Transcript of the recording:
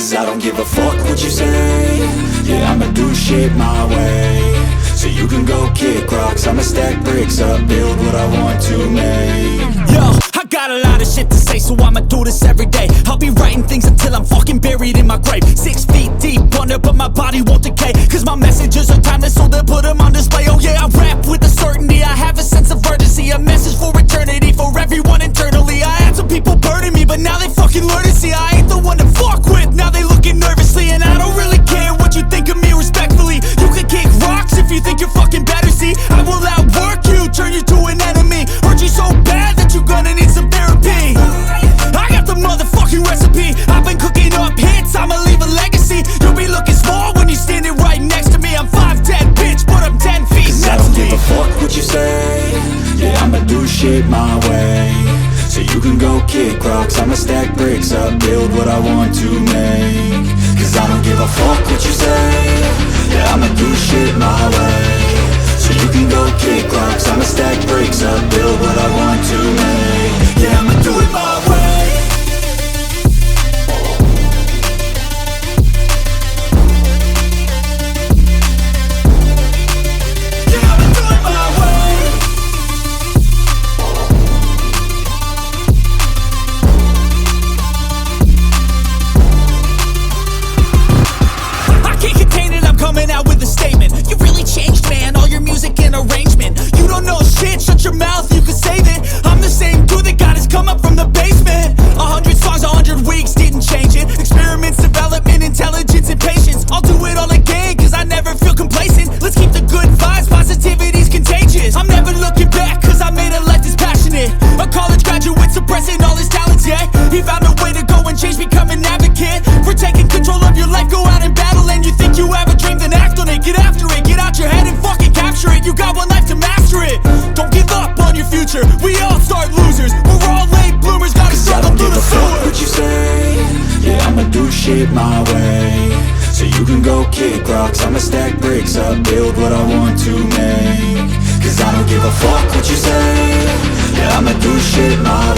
Cause I don't give a fuck what you say. Yeah, I'ma do shit my way. So you can go kick rocks, I'ma stack bricks up, build what I want to make. Yo, I got a lot of shit to say, so I'ma do this every day. I'll be writing things until I'm fucking buried in my grave. 6 feet deep under, but my body won't decay. Cause my messages are timeless, so they'll put them on display. Oh yeah, I rap with a certainty, I have a sense of urgency. A message for eternity, for everyone internally. I had some people burning me, but now they fucking learn to see I ain't the one to fuck with, now they looking nervously. And I don't really care what you think of me, respectfully. You can kick rocks if you think you're fucking better, see. I will outwork you, turn you to an enemy. Hurt you so bad that you're gonna need some therapy. I got the motherfucking recipe, I've been cooking up hits, I'ma leave a legacy. You'll be looking small when you're standing right next to me. I'm 5'10", bitch, but I'm 10 feet Cause next I don't to me. give a fuck what you say. Yeah, I'ma do shit my way. So you can go kick rocks, I'ma stack bricks up, build what I want to make. Cause I don't give a fuck what you say. Yeah, I'ma do shit my way. So you can go kick rocks, I'ma stack bricks up, build what I want to make. Yeah, I'ma do it my way. Coming out with a statement. You really changed, man, all your music and arrangement. You don't know shit, shut your mouth, you can save it. I'm the same dude that got his come up from the basement. 100 songs, 100 weeks, didn't change it. Experiments, development, intelligence, and patience. I'll do it all again, cause I never feel complacent. Let's keep the good vibes, positivity's contagious. I'm never looking back, cause I made a life that's passionate. A college graduate suppressing all his talents, yeah. He found a way to go and change, become an advocate. For taking control of your life, go out and battle. And you think you have a dream, then act on it. Get after it, get out your head and fucking capture it. You got one life to master it. Don't give up on your future, we all start losers. We're all late bloomers, gotta struggle through the sewer. What you say? Yeah, I'ma do shit my way. So you can go kick rocks, I'ma stack bricks up, build what I want to make. Cause I don't give a fuck what you say. Yeah, I'ma do shit my